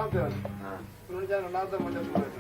രണ്ടാമത്തെ രണ്ടാമത്തെ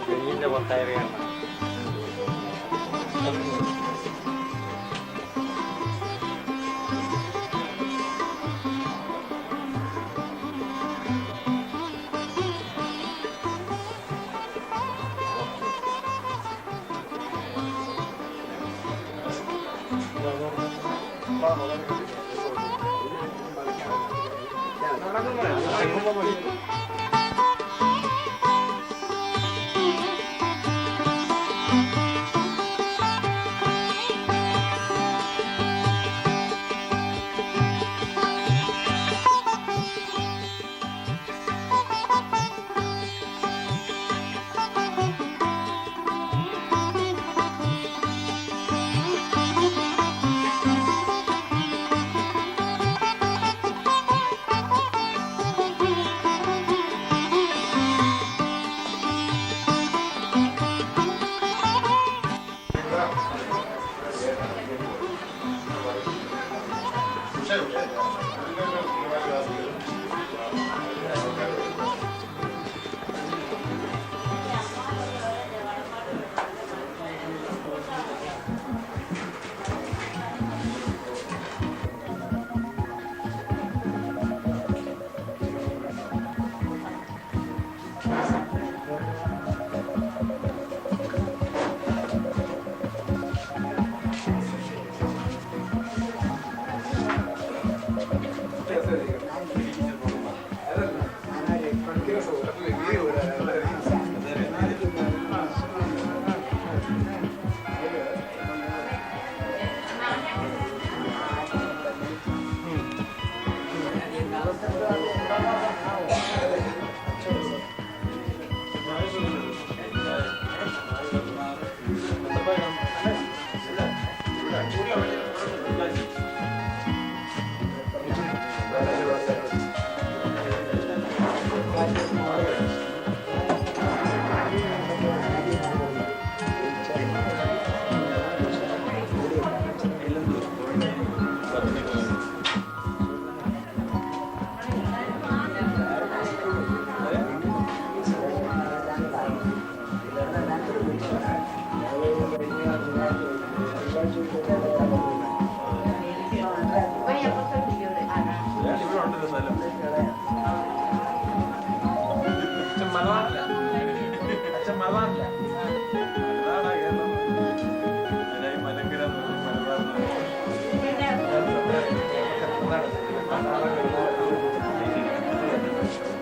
പെണ്ണിന്റെ പുറത്തായിരിക്കണം.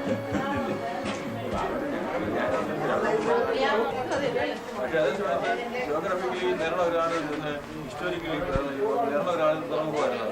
Thank you. പക്ഷെ അതേ സമയത്ത് ജോഗ്രഫിക്കലി നിരണം ഒരാളിൽ നിന്ന് ഹിസ്റ്റോറിക്കലി നിരണം ഒരാളിൽ നിന്ന് തുറമുഖമായിരുന്നു.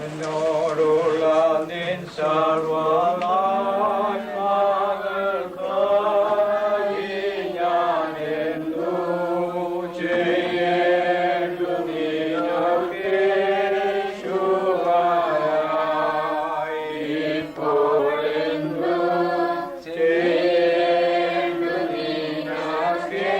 എന്നോടുള്ള നിൻ സർവ്വമാത്മാക്കൾക്കായി ഞാനെന്തു ചെയ്യേണ്ടു നിനക്കേ ശുഭമായി ഇപ്പോഴെന്തു ചെയ്യേണ്ടു നിനക്കേ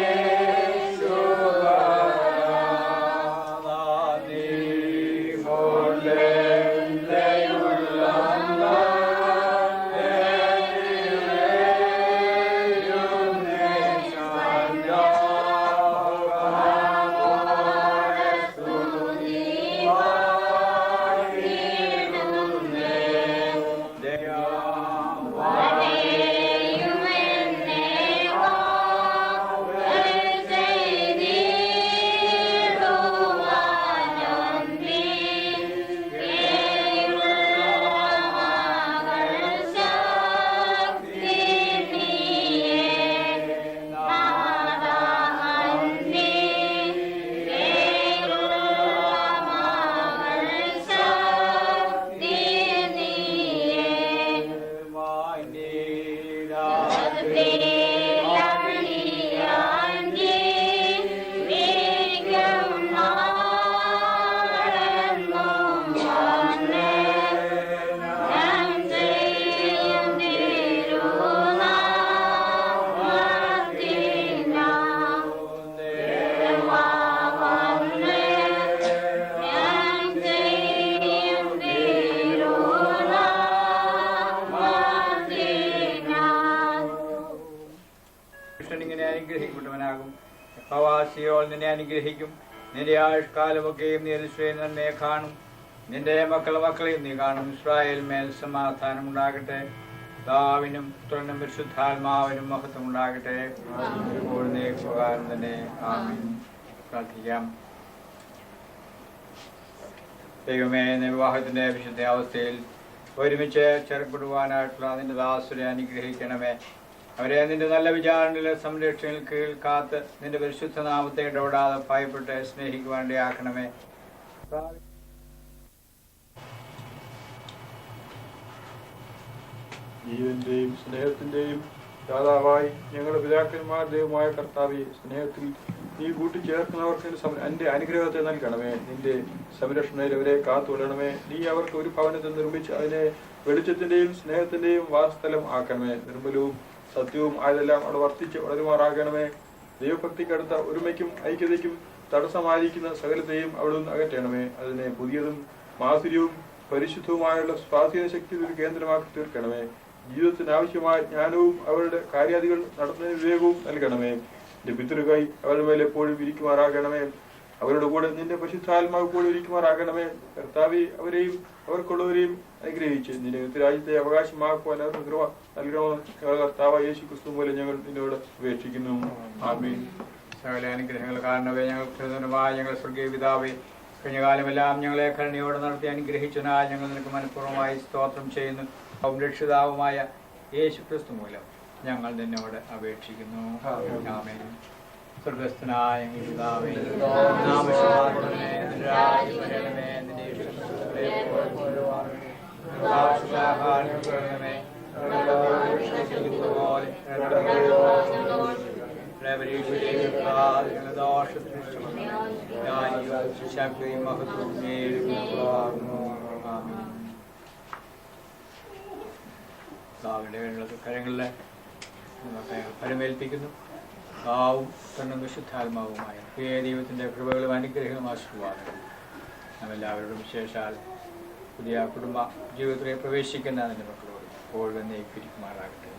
അനുഗ്രഹിക്കപ്പെട്ടവനാകും. പ്രവാസിയോൾ നിന്നെ അനുഗ്രഹിക്കും. നിന്റെ ആയുഷ്കാലമൊക്കെയും നീ യേശുവിനെ തന്നെ കാണും. നിന്റെ മക്കളെയും നീ കാണും. ഇസ്രായേൽ മേൽ സമാധാനം ഉണ്ടാകട്ടെ. പിതാവിനും പുത്രനും പരിശുദ്ധാത്മാവിനും മഹത്വം ഉണ്ടാകട്ടെ. തന്നെ ആമേൻ. പ്രാർത്ഥിക്കാം. ദൈവമേ, വിവാഹത്തിന്റെ വിശുദ്ധ അവസ്ഥയിൽ ഒരുമിച്ച് ചേർക്കപ്പെടുവാനായിട്ടുള്ള നിന്റെ ദാസരെ അനുഗ്രഹിക്കണമേ. അവരെ നിന്റെ നല്ല വിചാരണയിലെ സംരക്ഷണയിൽ കീഴിൽ കാത്ത് നിന്റെ പരിശുദ്ധ നാമത്തെ ഇടപെടാതെ ഭയപ്പെട്ട് സ്നേഹിക്കുവാൻ ഇടയാക്കണമേ. ജീവന്റെയും സ്നേഹത്തിന്റെയും ദാതാവായി ഞങ്ങളുടെ പിതാക്കന്മാർ ദൈവമായ കർത്താവെ, സ്നേഹത്തിൽ നീ കൂട്ടിച്ചേർക്കുന്നവർക്ക് എന്റെ അനുഗ്രഹത്തെ നൽകണമേ. നിന്റെ സംരക്ഷണയിൽ അവരെ കാത്തുകൊള്ളണമേ. നീ അവർക്ക് ഒരു ഭവനത്തെ നിർമ്മിച്ച് അതിനെ വെളിച്ചത്തിന്റെയും സ്നേഹത്തിന്റെയും വാസസ്ഥലം ആക്കണമേ. നിർമ്മലവും സത്യവും ആയതെല്ലാം അവിടെ വർദ്ധിച്ച് വളരുമാറാകണമേ. ദൈവഭക്തിക്കടുത്ത ഒരുമയ്ക്കും ഐക്യതയ്ക്കും തടസ്സമായിരിക്കുന്ന സകലത്തെയും അവിടെ നിന്ന് അകറ്റണമേ. അതിനെ പുതിയതും മാധുര്യവും പരിശുദ്ധവുമായുള്ള സ്വാധീന ശക്തി ഒരു കേന്ദ്രമാക്കി തീർക്കണമേ. ജീവിതത്തിന് ആവശ്യമായ ജ്ഞാനവും അവരുടെ കാര്യാദികൾ നടത്തുന്നതിന് വിവേകവും നൽകണമേ. എന്റെ പിതൃകൈ അവരുടെ മേലെ എപ്പോഴും ഇരിക്കുമാറാകണമേ. അവരുടെ കൂടെ നിന്റെ പരിശുദ്ധാത്മാവ് കൂടെ ഇരിക്കുമാറാകണമേ. കർത്താവെ, അവരെയും അവർക്കുള്ളവരെയും അനുഗ്രഹിച്ച് നിന്റെ രാജ്യത്തെ അവകാശമാക്കുവാൻ അവർക്ക് കൃപ നൽകണമെന്ന് കർത്താവ് യേശു ക്രിസ്തു പോലെ ഞങ്ങൾ നിന്നോട് അപേക്ഷിക്കുന്നു. ആമേൻ. സകല അനുഗ്രഹങ്ങൾ കാരണവേ, ഞങ്ങൾ സ്വർഗീയ പിതാവേ, കഴിഞ്ഞ കാലമെല്ലാം ഞങ്ങളെ കരുണയോടെ നടത്തി അനുഗ്രഹിച്ചതിനാൽ ഞങ്ങൾ നിനക്ക് മനഃപൂർവ്വമായി സ്തോത്രം ചെയ്യുന്നു. രക്ഷിതാവുമായ യേശു ക്രിസ്തു മൂലം ഞങ്ങൾ നിന്നോട് അപേക്ഷിക്കുന്നു. ആമേൻ. സ്വർഗസ്ഥനായ ഞങ്ങളുടെ പിതാവേ, നാമശുദ്ധമാക്കണമേ, നിന്റെ രാജ്യം വരണമേ, നിന്റെ ഇഷ്ടം പോലെ ആഹാരം തരണമേ, പോലെ ശക്തിയും മഹത്വവും കരങ്ങളിലെ ഫലമേൽപ്പിക്കുന്നു. ആവും തന്നും വിശുദ്ധാത്മാവുമായ പ്രിയ ദൈവത്തിൻ്റെ കൃപകളും അനുഗ്രഹവും ആശീർവാദങ്ങളും നാമെല്ലാവരോടും വിശേഷാൽ പുതിയ കുടുംബ ജീവിതത്തിലേക്ക് പ്രവേശിക്കുന്ന അതിൻ്റെ മക്കളോട് ഇപ്പോൾ തന്നെ പിരിക്കുമാറാകട്ടെ.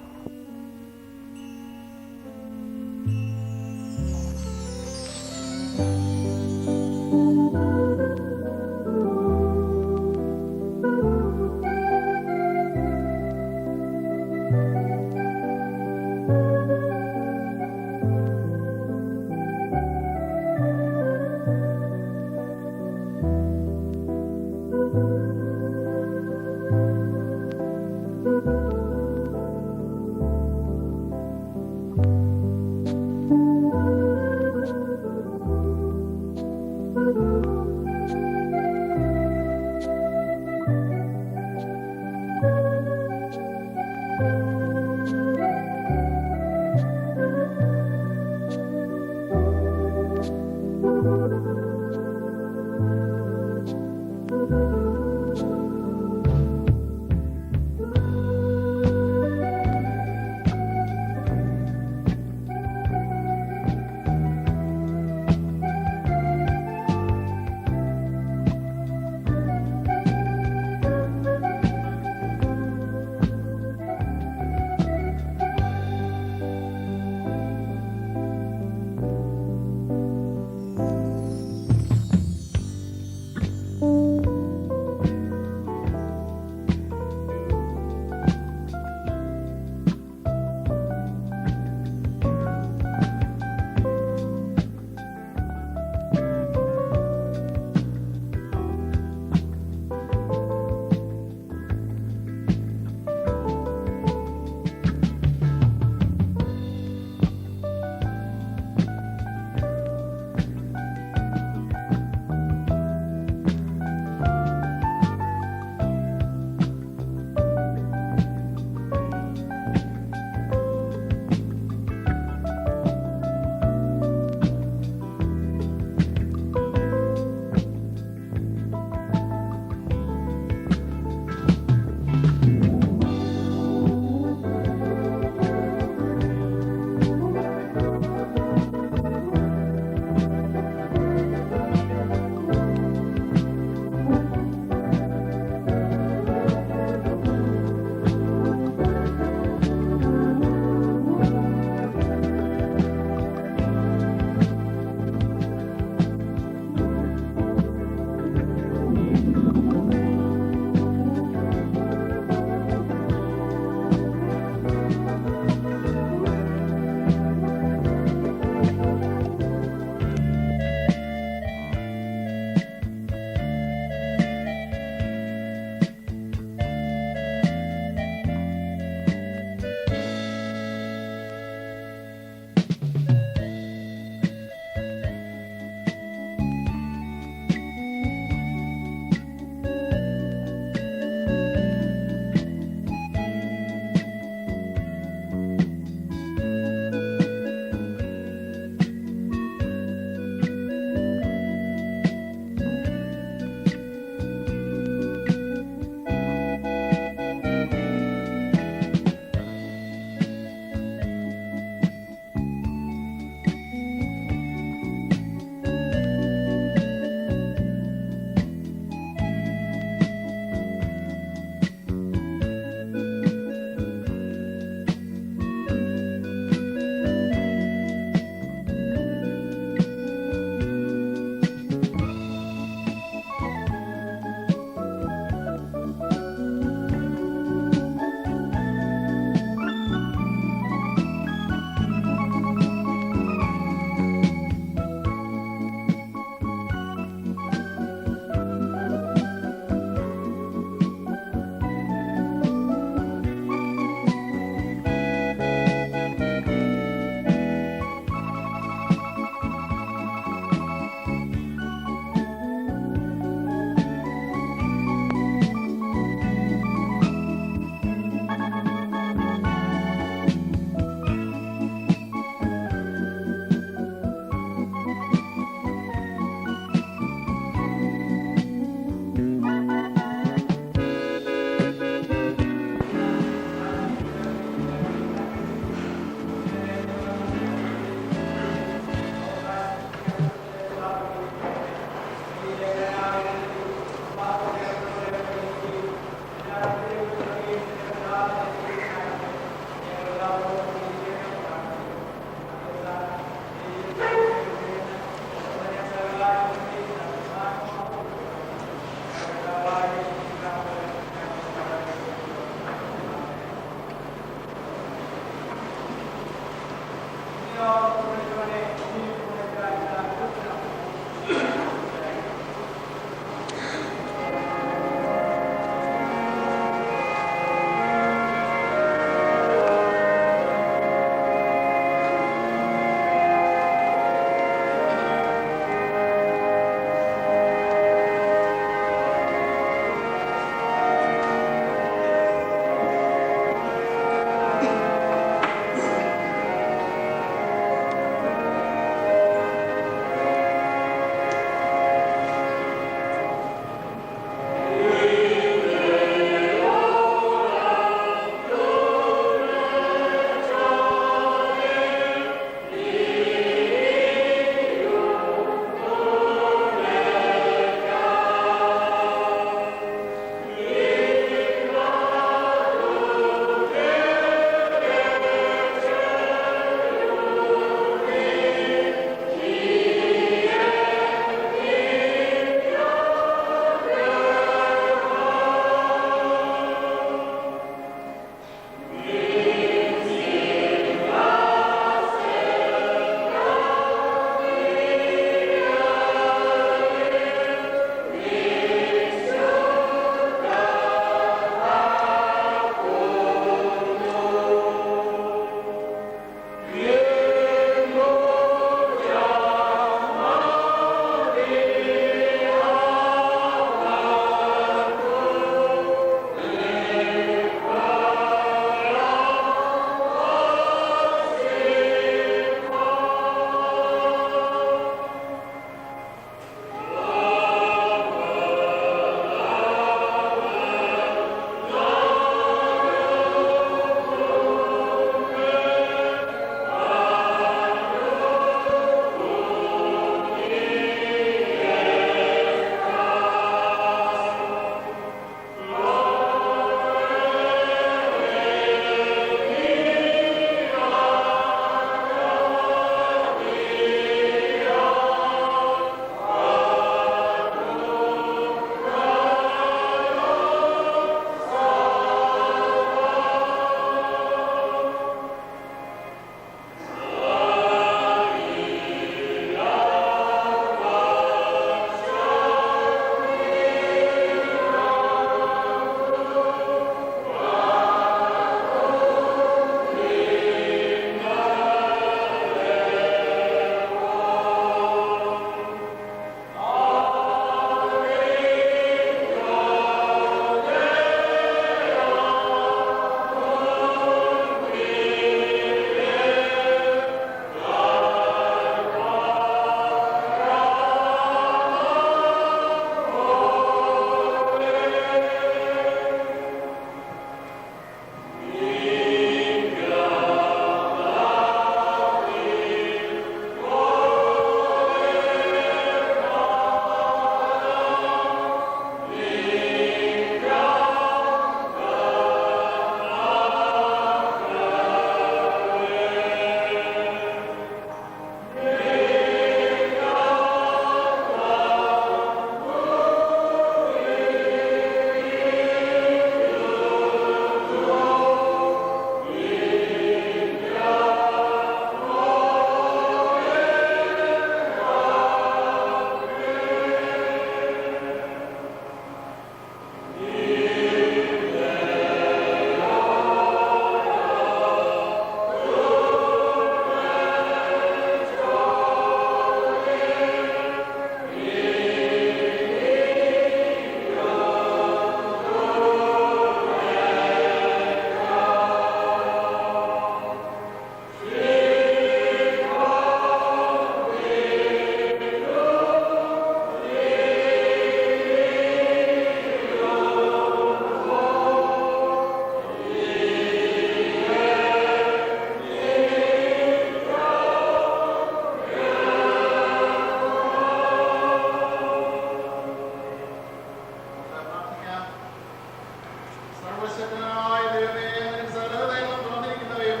സർവശക്തനായ ദൈവമേ, നിനക്ക് സകലതയും തുറന്നിരിക്കുന്നവയും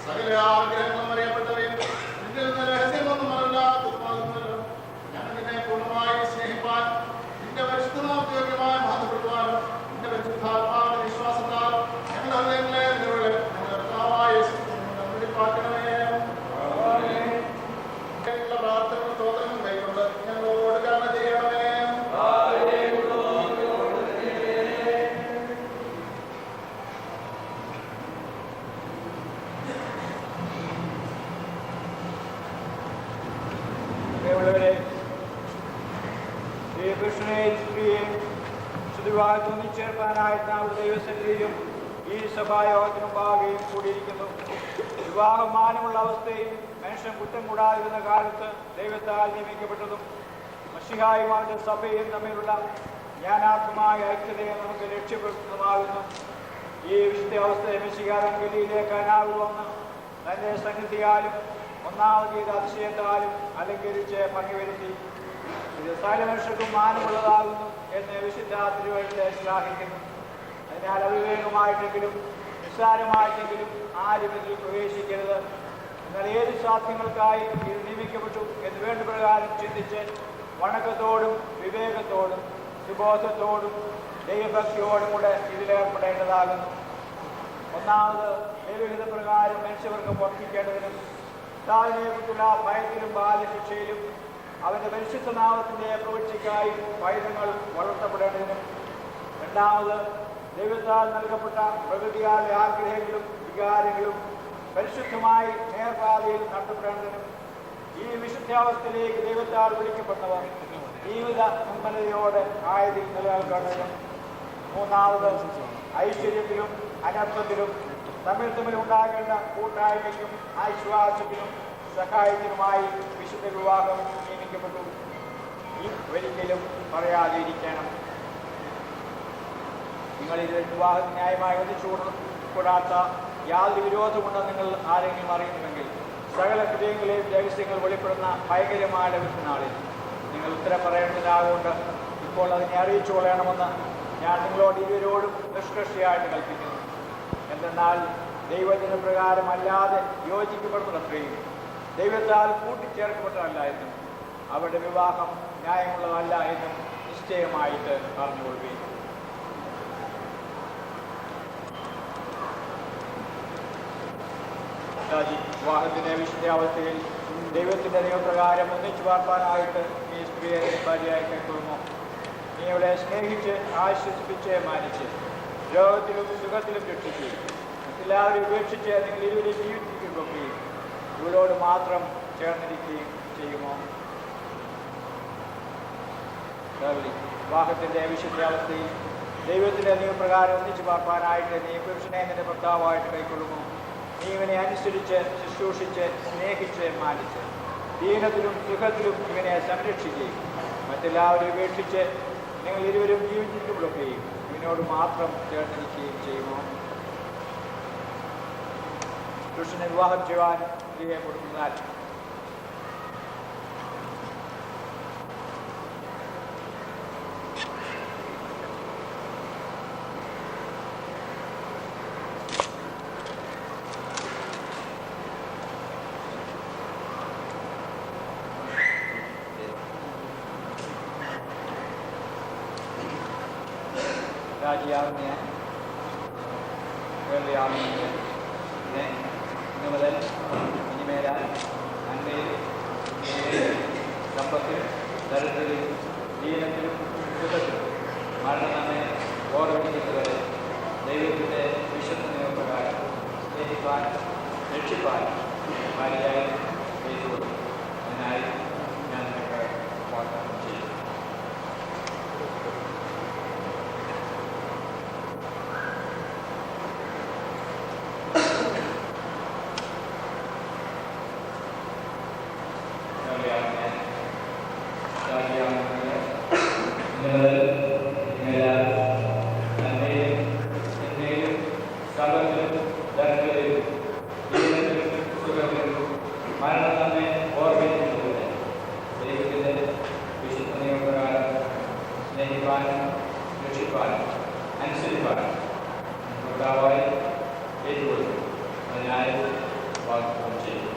സകല ആഗ്രഹങ്ങളും അറിയപ്പെട്ടവയും നിന്നിൽ നിന്ന് രഹസ്യമൊന്നുമല്ലാത്തതുമാകുന്നല്ലോ. ഞങ്ങൾ നിന്നെ പൂർണ്ണമായി സ്നേഹിപ്പാൻ നിന്റെ പരിശുദ്ധനാമത്തെ യോഗ്യമായി ബന്ധപ്പെടുവാനും നിന്റെ പരിശുദ്ധാത്മാവിന്റെ വിശ്വാസത്താൽ ഞങ്ങളുടെ ഹൃദയങ്ങളെ നിലവിളെ ഞങ്ങളുടെ കർത്താവായ യേശുക്രിസ്തുവിനെ വെളിപ്പാക്കണമേ. പ്രാർത്ഥനകളും സ്തോത്രങ്ങളും കൈക്കൊണ്ട് ഞങ്ങളോട് കരുണ ചെയ്യണമേ. ചേർക്കാനായിട്ട് നമ്മുടെ ദൈവസന്നിധിയിലും ഈ സഭായോഗത്തിനുമ്പാകെയും കൂടിയിരിക്കുന്നു. വിവാഹമാനമുള്ള അവസ്ഥയിൽ മനുഷ്യൻ കുറ്റം കൂടാതിരുന്ന കാലത്ത് ദൈവത്താൽ നിയമിക്കപ്പെട്ടതും മശിഹായുമാരുടെ സഭയും തമ്മിലുള്ള ജ്ഞാനാത്മമായ ഐക്യതയെ നമുക്ക് ലക്ഷ്യപ്പെടുത്തുന്നതുമാകുന്നു. ഈ വിശുദ്ധ അവസ്ഥയെ മശിഹാരൻ ഗലീലയിലേക്ക് അനാവിൽ വന്ന് തന്റെ സന്നിധിയാലും ഒന്നാമത് ചെയ്ത അതിശയത്താലും അലങ്കരിച്ച് പങ്കുവരുത്തി. ഇത് സകല മനുഷ്യർക്കും മാനമുള്ളതാകുന്നു എന്ന് വിശുദ്ധ തിരുവഴുത്തെ ശ്ലാഘിക്കുന്നു. അതിനാൽ അവിവേകമായിട്ടെങ്കിലും നിസ്സാരമായിട്ടെങ്കിലും ആരും ഇതിൽ പ്രവേശിക്കരുത്. എന്നാൽ ഏത് സാധ്യങ്ങൾക്കായി ഇത് നിയമിക്കപ്പെട്ടു എന്ന് വേണ്ട പ്രകാരം ചിന്തിച്ച് വണക്കത്തോടും വിവേകത്തോടും സുബോധത്തോടും ദൈവഭക്തിയോടും കൂടെ ഇതിലേർപ്പെടേണ്ടതാകുന്നു. ഒന്നാമത് ദൈവഹിത പ്രകാരം മനുഷ്യർക്ക് വർദ്ധിക്കേണ്ടതിനും താഴ്മയെക്കുറിച്ചുള്ള ഭയത്തിലും ബാല്യശിക്ഷയിലും അവന്റെ പരിശുദ്ധ നാമത്തിന്റെ പ്രവൃത്തിക്കായി പൈതങ്ങൾ വളർത്തപ്പെടേണ്ടതിനും. രണ്ടാമത് ദൈവത്താൽ നൽകപ്പെട്ട പ്രകൃതിയാലെ ആഗ്രഹങ്ങളും വികാരങ്ങളും പരിശുദ്ധമായി നേർപാതയിൽ നടത്തപ്പെടേണ്ടതിനും. ഈ വിശുദ്ധാവസ്ഥയിലേക്ക് ദൈവത്താൽ വിളിക്കപ്പെട്ടവർ ജീവിത നിർമ്മലതയോടെ ആയതിൽ നിലനിൽക്കേണ്ടതിനും. മൂന്നാമത് ഐശ്വര്യത്തിലും അനർത്ഥത്തിലും തമ്മിൽ ഉണ്ടാകേണ്ട കൂട്ടായ്മയ്ക്കും ആശ്വാസത്തിനും സഹായത്തിനുമായി വിശുദ്ധ വിവാഹം നിയമിക്കപ്പെട്ടു. ഈ ഒരിക്കലും പറയാതിരിക്കണം. നിങ്ങൾ ഇത് വിവാഹം ന്യായമായി ഒന്നിച്ചുകൂടാത്ത യാതൊരു വിരോധമുണ്ടെന്ന് നിങ്ങൾ ആരെങ്കിലും അറിയുന്നുവെങ്കിൽ സകല ഹൃദയങ്ങളെയും രഹസ്യങ്ങൾ വെളിപ്പെടുന്ന ഭയങ്കരമായ നാളിൽ നിങ്ങൾ ഉത്തരം പറയേണ്ടതാകൊണ്ട് ഇപ്പോൾ അതിനെ അറിയിച്ചു കൊള്ളണമെന്ന് ഞാൻ നിങ്ങളോട് ഇരുവരോടും നിഷ്കർഷയായിട്ട് കൽപ്പിക്കുന്നു. എന്തെന്നാൽ ദൈവത്തിന് പ്രകാരം അല്ലാതെ യോജിക്കപ്പെടുന്നത്രയും ദൈവത്താൽ കൂട്ടിച്ചേർക്കപ്പെട്ടതല്ല എന്നും അവരുടെ വിവാഹം ന്യായമുള്ളതല്ല എന്നും നിശ്ചയമായിട്ട് അറിഞ്ഞുകൊള്ളുകയും. വിവാഹത്തിന്റെ വിശുദ്ധാവസ്ഥയിൽ ദൈവത്തിന്റെ നിയമപ്രകാരം ഒന്നിച്ചു പാർപ്പാനായിട്ട് ഈ സ്ത്രീയെ ഭാര്യയായി കൈക്കൊള്ളുമോ? നീ അവളെ സ്നേഹിച്ച് ആശ്വസിപ്പിച്ച് മാനിച്ച് രോഗത്തിലും സുഖത്തിലും രക്ഷിക്കുകയും മറ്റെല്ലാവരും ഉപേക്ഷിച്ച് നിങ്ങൾ ഇരുവരും ജീവിച്ചിരിക്കുകയും ഇവരോട് മാത്രം ചേർന്നിരിക്കുകയും ചെയ്യുമോ? വിവാഹത്തിന്റെ വിശുദ്ധാവസ്ഥയിൽ ദൈവത്തിന്റെ നിയമപ്രകാരം ഒന്നിച്ചു പാർപ്പാനായിട്ട് നീ പുരുഷനെ നിന്റെ ഭർത്താവായിട്ട് കൈക്കൊള്ളുമോ? നീ ഇവനെ അനുസരിച്ച് ശുശ്രൂഷിച്ച് സ്നേഹിച്ച് മാനിച്ച് ദീനത്തിലും സുഖത്തിലും ഇവനെ സംരക്ഷിക്കുകയും മറ്റെല്ലാവരും ഉപേക്ഷിച്ച് നിങ്ങൾ ഇരുവരും ജീവിച്ചിരിക്കുമ്പോഴൊക്കെയും ഇവനോട് മാത്രം ചേർന്നിരിക്കുകയും ചെയ്യുമോ? പുരുഷനെ വിവാഹം ചെയ്യുവാൻ സ്ത്രീയെ കൊടുത്താൽ രാജിയാവുന്ന കേരളയാവുന്ന ഇന്ന് മുതൽ ഇനിമേലാൽ നന്മയിലും സമ്പത്തിലും ദരിദ്രതയിലും ദീനത്തിലും സുഖത്തിലും മരണം നമ്മെ ഓർമ്മിക്കുന്നതുവരെ ദൈവത്തിൻ്റെ വിശുദ്ധ നിയമപ്രകാരം സ്നേഹിപ്പാൻ രക്ഷിപ്പാൻ ഭാര്യയായി ചെയ്തുകൊള്ളു. അതിനായി ഞാൻ നിങ്ങൾക്ക് വാഗ്ദാനം ചെയ്യുന്നു. കർത്താവായി ഏറ്റുകൊള്ളുന്നു. അതിനായി വാഗ്ദാനം ചെയ്യുന്നു.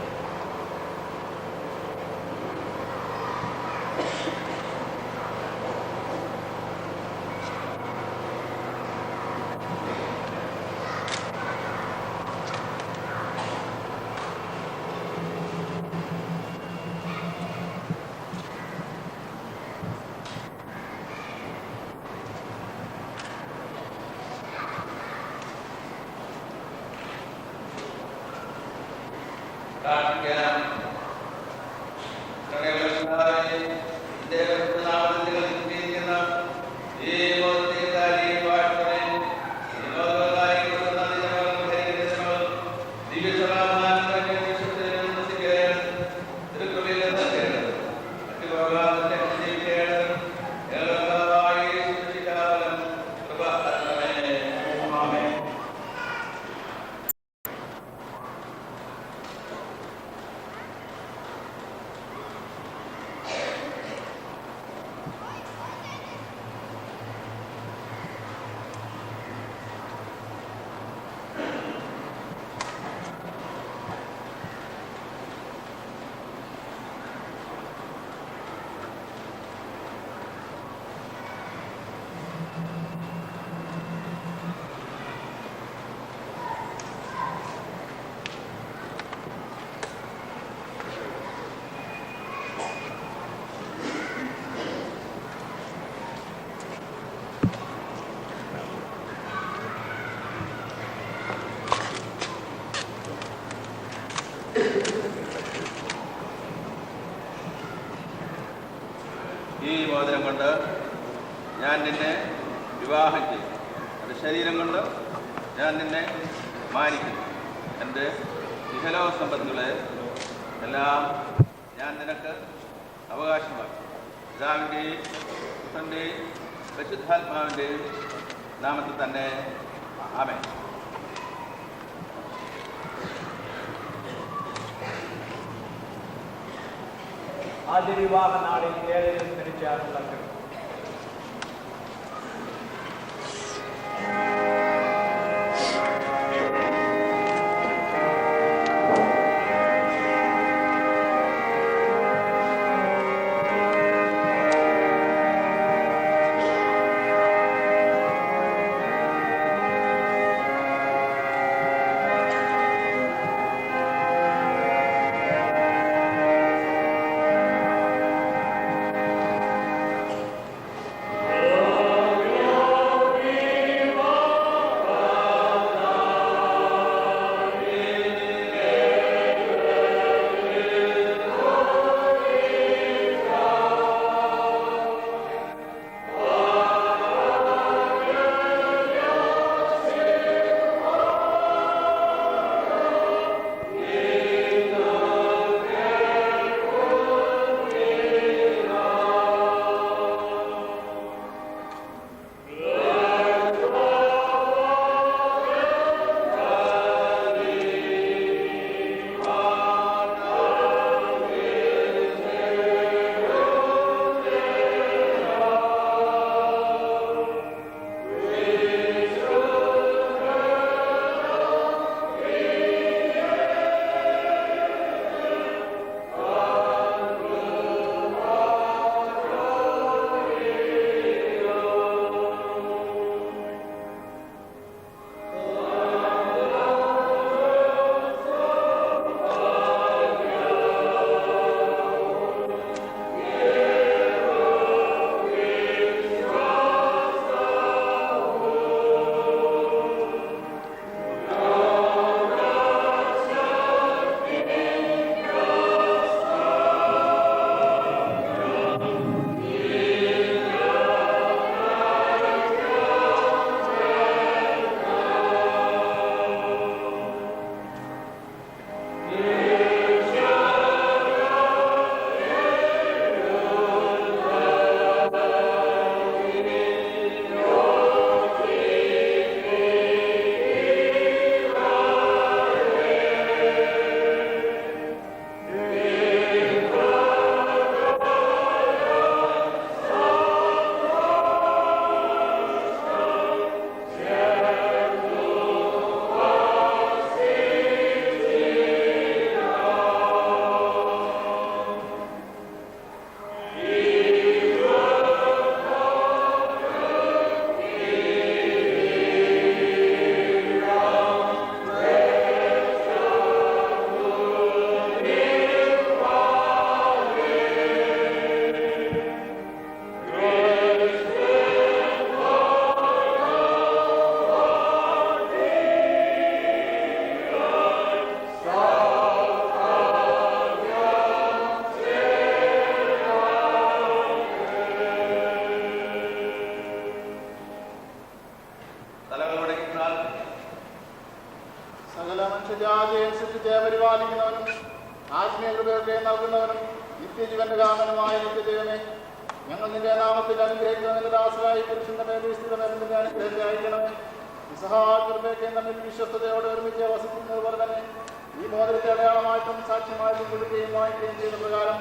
ഈ മോതിരം കൊണ്ട് ഞാൻ നിന്നെ വിവാഹം ചെയ്യും. എൻ്റെ ശരീരം കൊണ്ട് ഞാൻ നിന്നെ മാനിക്കുന്നു. എൻ്റെ ഇഹലോക സമ്പത്തുകളെ എല്ലാം ഞാൻ നിനക്ക് അവകാശമാക്കി. പിതാവിൻ്റെയും പുത്രൻ്റെയും പരിശുദ്ധാത്മാവിൻ്റെയും നാമത്തിൽ തന്നെ ആമേൻ. ആദ്യ വിവാഹ നാളിൽ ഏഴ് സ്മരിച്ചാണുള്ള സകല മനുഷ്യജാതിയെ സൃഷ്ടിച്ച് പരിപാലിക്കുന്നവനും ആത്മീയ കൃപയൊക്കെ നൽകുന്നവനും നിത്യജീവന്റെ കാരണമായ നിത്യദൈവമേ, ഞങ്ങൾ നിന്റെ നാമത്തിൽ അനുഗ്രഹിക്കുന്നതിന്റെ ദാസരായി പുരുഷന്റെ മേലീസ്ഥിതമെന്നതിന്റെ അനുഗ്രഹത്തെ അയക്കണമേ. നിസ്സഹാകൃപയൊക്കെ തമ്മിൽ വിശ്വസ്തയോടെ ഒരുമിച്ച് വസിക്കുന്നത് പോലെ തന്നെ ഈ മോതിരത്തെ അടയാളമായിട്ടും സാക്ഷ്യമായിട്ടും കൊടുക്കുകയും വാങ്ങിക്കുകയും ചെയ്ത പ്രകാരം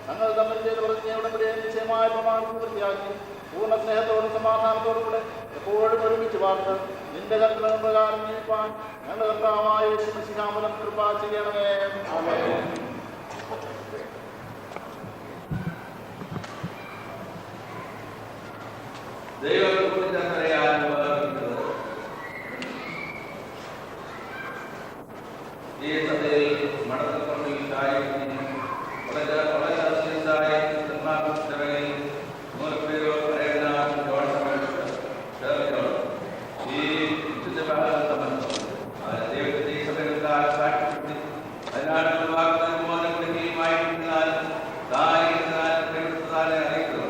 ഞങ്ങൾ തമ്മിൽ ചെയ്ത പ്രതിജ്ഞയുടെ നിശ്ചയമായ പ്രമാണിച്ച് വൃത്തിയാക്കി പൂർണ്ണ സ്നേഹത്തോടും സമാധാനത്തോടും കൂടെ എപ്പോഴും ഒരുമിച്ച് വാർത്ത് നിന്റെ കൽപ്പന പ്രകാരം ജീവിപ്പാൻ ഞങ്ങളുടെ കർത്താവായ യേശുമിശിഹാമൂലം കൃപ ചെയ്യണമേ. ആമേൻ. ദൈവത്തെ ഈ സഭയിൽ മടക്കപ്പള്ളിയിൽ വളരെ വളരെ അശ്വതായ സന്മാർഗത്തിൽ പേരോ പറയുന്ന ഈ ദൈവത്തെ ഈ സഭയിൽ സാക്ഷ്യപ്പെടുത്തി അതിനാണ് മോദം കൊടുക്കുകയുമായിരുന്നാൽ അറിയിക്കുന്നു.